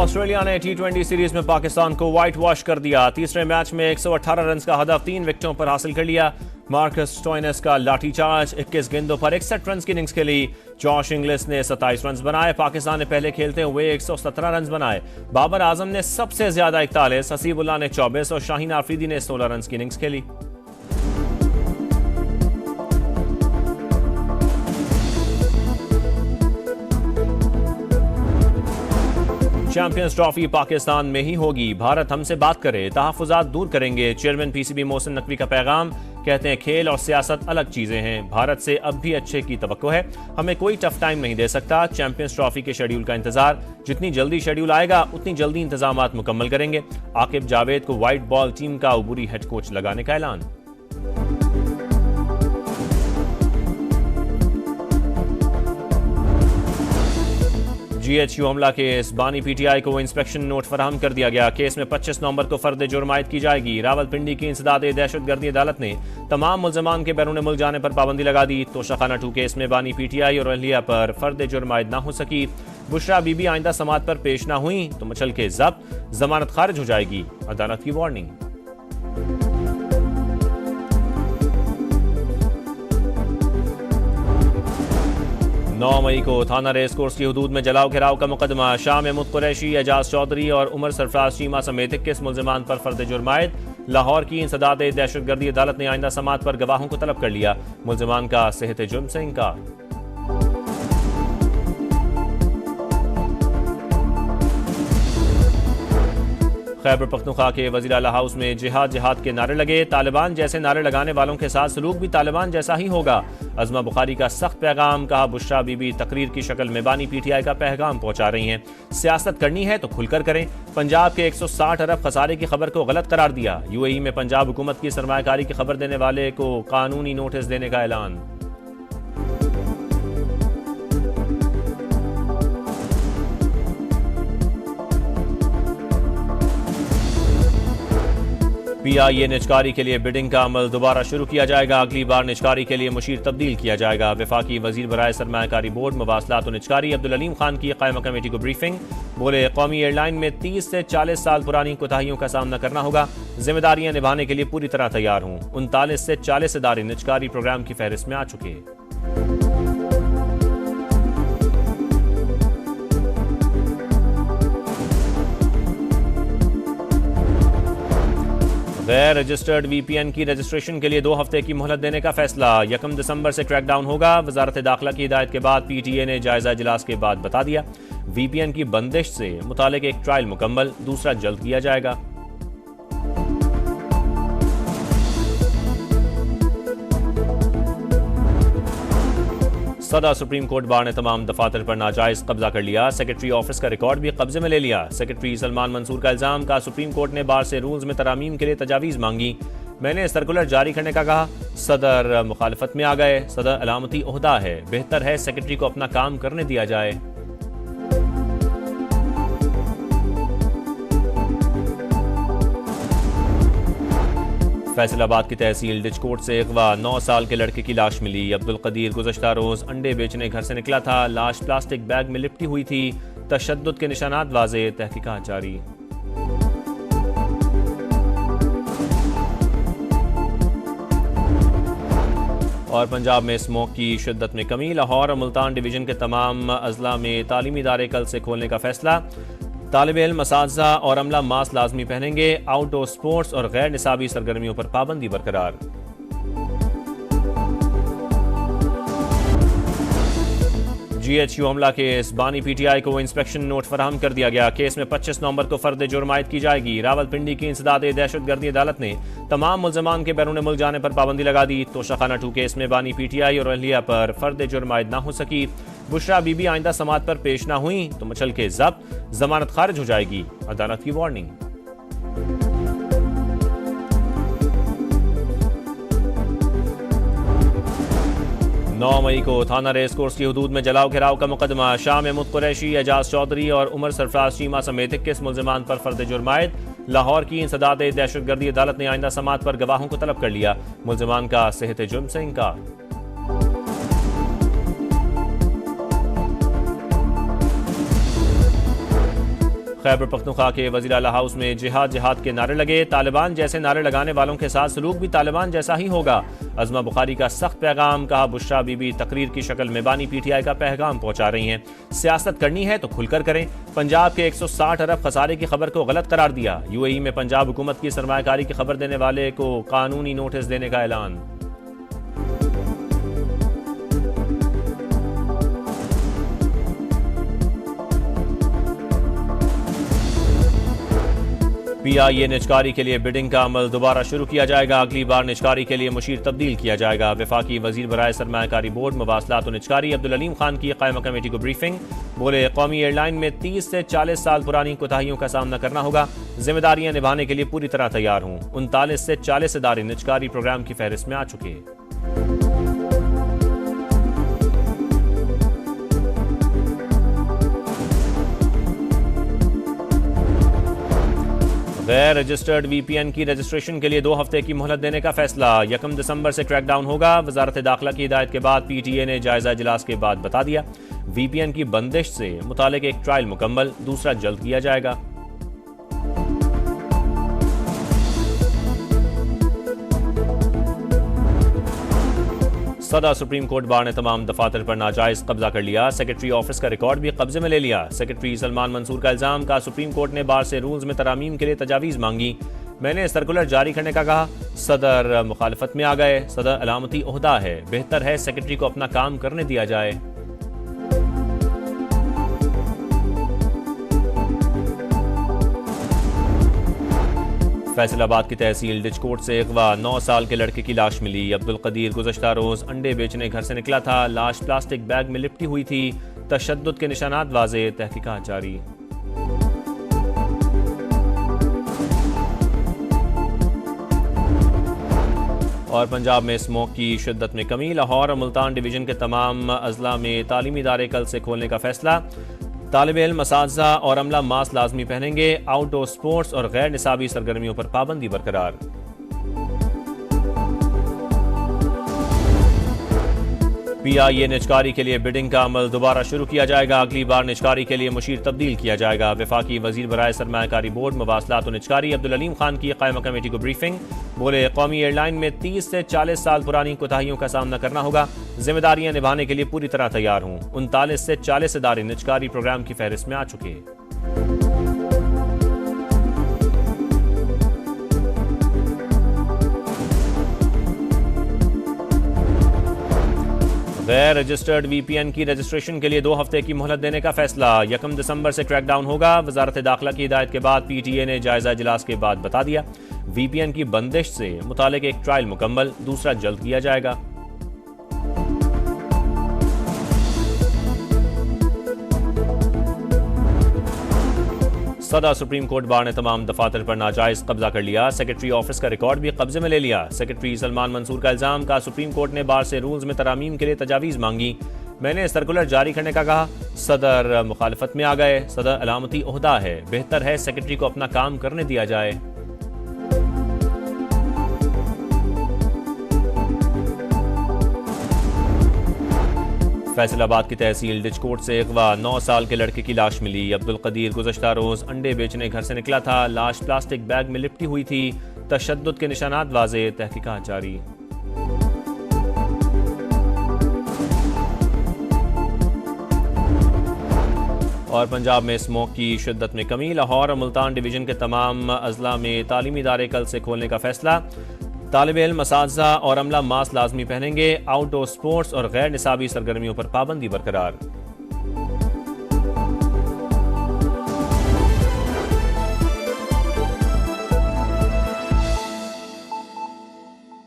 Australia ने टी20 series में पाकिस्तान को व्हाइट वॉश कर दिया। तीसरे मैच में 118 रन का हदफ 3 विकेटों पर हासिल कर लिया। मार्कस स्टोइनिस का लाठीचार्ज, 21 गेंदों पर 61 रन की इनिंग्स खेली। जॉश इंग्लिस ने 27 रन बनाए। पाकिस्तान ने पहले खेलते हुए 117 रन बनाए। बाबर आजम ने सबसे ज्यादा 41, हसीबुल्लाह ने 24 और शाहीन आफरीदी ने 16 रन की इनिंग्स खेली। चैंपियंस ट्रॉफी पाकिस्तान में ही होगी। भारत हमसे बात करे, तहफुजात दूर करेंगे। चेयरमैन पीसीबी मोहसिन नकवी का पैगाम। कहते हैं खेल और सियासत अलग चीजें हैं। भारत से अब भी अच्छे की तवक्को है। हमें कोई टफ टाइम नहीं दे सकता। चैंपियंस ट्रॉफी के शेड्यूल का इंतजार। जितनी जल्दी शेड्यूल आएगा उतनी जल्दी इंतजामात मुकम्मल करेंगे। आकिब जावेद को व्हाइट बॉल टीम का अबूरी हेड कोच लगाने का ऐलान। GHU हमला केस, बानी PTI को इंस्पेक्शन नोट फराहम कर दिया गया। केस में 25 नवंबर को फर्द जुर्म आयद की जाएगी। रावलपिंडी की इंसदाद दहशतगर्दी अदालत ने तमाम मुल्जमान के बैरून मुल्क जाने पर पाबंदी लगा दी। तोशाखाना 2 केस में बानी PTI और अहलिया पर फर्द जुर्म आयद ना हो सकी। बुशरा बीबी आइंदा समात पर पेश ना हुई तो मचल के जब्त, जमानत खारिज हो जाएगी। अदालत की वार्निंग। 9 मई को थाना रेस कोर्स की हुदूद में जलाओ घेराव का मुकदमा। शाह महमूद कुरैशी, एजाज चौधरी और उमर सरफराज चीमा समेत 21 मुल्जिमान पर फर्द जुर्म आयद। लाहौर की इंसदाद दहशतगर्दी अदालत ने आइंदा समात पर गवाहों को तलब कर लिया। मुल्जिमान का सेहत जुर्म से इनकार। खैबर पख्तूनख्वा के वजीर आला हाउस में जिहाद के नारे लगे। तालिबान जैसे नारे लगाने वालों के साथ सलूक भी तालिबान जैसा ही होगा। अज़मा बुखारी का सख्त पैगाम। कहा बुशरा बीबी तकरीर की शक्ल में बानी PTI का पैगाम पहुंचा रही हैं। सियासत करनी है तो खुलकर करें। पंजाब के 160 अरब खसारे की खबर को गलत करार दिया। UAE में पंजाब हुकूमत की सरमायाकारी की खबर देने वाले को कानूनी नोटिस देने का ऐलान। PIA निजकारी के लिए बिडिंग का अमल दोबारा शुरू किया जाएगा। अगली बार निजकारी के लिए मुशीर तब्दील किया जाएगा। वफाकी वजीर बराए सरमायाकारी बोर्ड मवासलात और निजकारी अब्दुल अलीम खान की कायमा कमेटी को ब्रीफिंग। बोले कौमी एयरलाइन में 30 से 40 साल पुरानी कोताहियों का सामना करना होगा। जिम्मेदारियां निभाने के लिए पूरी तरह तैयार हूं। 39 से 40 इदारे निजकारी प्रोग्राम की फहरिस्त में आ चुके। गैर रजिस्टर्ड VPN की रजिस्ट्रेशन के लिए 2 हफ्ते की मोहलत देने का फैसला। 1 दिसंबर से क्रैकडाउन होगा। वजारत दाखिला की हिदायत के बाद PTA ने जायजा इजलास के बाद बता दिया। VPN की बंदिश से मुतालिक एक ट्रायल मुकम्मल, दूसरा जल्द किया जाएगा। सदा सुप्रीम कोर्ट बार ने तमाम दफातर पर नाजायज कब्जा कर लिया। सेक्रेटरी ऑफिस का रिकॉर्ड भी कब्जे में ले लिया। सेक्रेटरी सलमान मंसूर का इल्जाम। का सुप्रीम कोर्ट ने बार से रूल्स में तरामीम के लिए तजावीज़ मांगी। मैंने सर्कुलर जारी करने का कहा। सदर मुखालफत में आ गए। सदर अलामती ओहदा है, बेहतर है सेक्रेटरी को अपना काम करने दिया जाए। फैसलाबाद की तहसील डिचकोट से अगवा 9 साल के लड़के की लाश मिली। अब्दुल कदीर गुज़श्ता रोज अंडे बेचने घर से निकला था। लाश प्लास्टिक बैग में लिपटी हुई थी। तशद्दुद के निशानात वाज़े, तहकीकात जारी। और पंजाब में स्मोक की शिद्दत में कमी। लाहौर और मुल्तान डिवीजन के तमाम अजला में तालीमी इदारे कल से खोलने का फैसला। तालिब इल्म, असातिज़ा और अमला मास्क लाजमी पहनेंगे। आउटडोर स्पोर्ट्स और गैर निसाबी सरगर्मियों पर पाबंदी बरकरार। GHU हमला केस, बानी PTI को इंस्पेक्शन नोट फराहम कर दिया गया। केस में 25 नवंबर को फर्द जुर्म आयद की जाएगी। रावलपिंडी की इंसदाद दहशतगर्दी अदालत ने तमाम मुल्जमान के बैरून मुल्क जाने पर पाबंदी लगा दी। तोशाखाना 2 केस में बानी PTI और अहलिया पर फर्द जुर्म आयद ना हो सकी। बुशरा बीबी आइंदा समात पर पेश ना हुई तो मचल के जब्त, जमानत खारिज हो जाएगी। अदालत की वार्निंग। 9 मई को थाना रेस कोर्स की हुदूद में जलाओ घेराव का मुकदमा। शाह महमूद कुरैशी, एजाज चौधरी और उमर सरफराज चीमा समेत 21 मुल्जिमान पर फर्द जुर्म आयद। लाहौर की इंसदाद दहशतगर्दी अदालत ने आइंदा समात पर गवाहों को तलब कर लिया। मुल्जिमान का सेहत जुर्म से इनकार। खैबर पख्तूनख्वा के वज़ीर आला हाउस में जिहाद जिहाद के नारे लगे। तालिबान जैसे नारे लगाने वालों के साथ सलूक भी तालिबान जैसा ही होगा। अज़मा बुखारी का सख्त पैगाम, कहा बुशरा बीबी तकरीर की शक्ल में बानी पीटीआई का पैगाम पहुंचा रही हैं। सियासत करनी है तो खुलकर करें। पंजाब के 160 अरब खसारे की खबर को गलत करार दिया। यूएई में पंजाब हुकूमत की सरमायाकारी की खबर देने वाले को कानूनी नोटिस देने का ऐलान। पीआईए निजकारी के लिए बिडिंग का अमल दोबारा शुरू किया जाएगा। अगली बार निजकारी के लिए मुशीर तब्दील किया जाएगा। वफाकी वजीर बराए सरमायाकारी बोर्ड मवासलात और निजकारी अब्दुल अलीम खान की कायमा कमेटी को ब्रीफिंग। बोले कौमी एयरलाइन में 30 से 40 साल पुरानी कोताहियों का सामना करना होगा। जिम्मेदारियां निभाने के लिए पूरी तरह तैयार हूं। 39 से 40 इदारे निजकारी प्रोग्राम की फहरिस्त में आ चुके। गैर रजिस्टर्ड वीपीएन की रजिस्ट्रेशन के लिए 2 हफ्ते की मोहलत देने का फैसला। 1 दिसंबर से क्रैकडाउन होगा। वजारत दाखिला की हिदायत के बाद पीटीए ने जायजा इजलास के बाद बता दिया। वीपीएन की बंदिश से मुतालिक एक ट्रायल मुकम्मल, दूसरा जल्द किया जाएगा। सदा सुप्रीम कोर्ट बार ने तमाम दफातर पर नाजायज कब्जा कर लिया। सेक्रेटरी ऑफिस का रिकॉर्ड भी कब्जे में ले लिया। सेक्रेटरी सलमान मंसूर का इल्जाम, का सुप्रीम कोर्ट ने बार से रूल्स में तरामीम के लिए तजावीज़ मांगी। मैंने सर्कुलर जारी करने का कहा। सदर मुखालफत में आ गए। सदर अलामती ओहदा है, बेहतर है सेक्रेटरी को अपना काम करने दिया जाए। फैसलाबाद की तहसील डिचकोट से अगवा 9 साल के लड़के की लाश मिली। अब्दुल कदीर गुज़श्ता रोज अंडे बेचने घर से निकला था। लाश प्लास्टिक बैग में लिपटी हुई थी। तशद्दुद के निशानात वाज़े, तहकीकात जारी। और पंजाब में स्मोक की शिद्दत में कमी। लाहौर और मुल्तान डिवीजन के तमाम अजला में तालीमी इदारे कल से खोलने का फैसला। तालिब इल्म, असातिज़ा और अमला मास्क लाजमी पहनेंगे। आउटडोर स्पोर्ट्स और गैर निसाबी सरगर्मियों पर पाबंदी बरकरार। पीआईए निजकारी के लिए बिडिंग का अमल दोबारा शुरू किया जाएगा। अगली बार निजकारी के लिए मुशीर तब्दील किया जाएगा। वफाकी वजीर बराए सरमायाकारी बोर्ड मवासलात और निजकारी अब्दुल अलीम खान की कायमा कमेटी को ब्रीफिंग। बोले कौमी एयरलाइन में 30 से 40 साल पुरानी कोताहियों का सामना करना होगा। जिम्मेदारियां निभाने के लिए पूरी तरह तैयार हूं। 39 से 40 इदारे निजकारी प्रोग्राम की फहरिस्त में आ चुके। गैर रजिस्टर्ड वीपीएन की रजिस्ट्रेशन के लिए 2 हफ्ते की मोहलत देने का फैसला। 1 दिसंबर से क्रैकडाउन होगा। वजारत दाखिला की हिदायत के बाद पीटीए ने जायजा इजलास के बाद बता दिया। वीपीएन की बंदिश से मुतालिक एक ट्रायल मुकम्मल, दूसरा जल्द किया जाएगा। सदा सुप्रीम कोर्ट बार ने तमाम दफातर पर नाजायज कब्जा कर लिया। सेक्रेटरी ऑफिस का रिकॉर्ड भी कब्जे में ले लिया। सेक्रेटरी सलमान मंसूर का इल्जाम, का सुप्रीम कोर्ट ने बार से रूल्स में तरामीम के लिए तजावीज़ मांगी। मैंने सर्कुलर जारी करने का कहा। सदर मुखालफत में आ गए। सदर अलामती ओहदा है, बेहतर है सेक्रेटरी को अपना काम करने दिया जाए। फैसलाबाद की तहसील डिचकोट से अगवा 9 साल के लड़के की लाश मिली। अब्दुल कदीर गुज़श्ता रोज अंडे बेचने घर से निकला था। लाश प्लास्टिक बैग में लिपटी हुई थी। तशद्दुद के निशानात वाज़े, तहकीकात जारी। और पंजाब में स्मोक की शिद्दत में कमी। लाहौर और मुल्तान डिवीजन के तमाम अजला में तालीमी इदारे कल से खोलने का फैसला। तालिब इल्म, असातिज़ा और अमला मास्क लाजमी पहनेंगे। आउटडोर स्पोर्ट्स और गैर निसाबी सरगर्मियों पर पाबंदी बरकरार।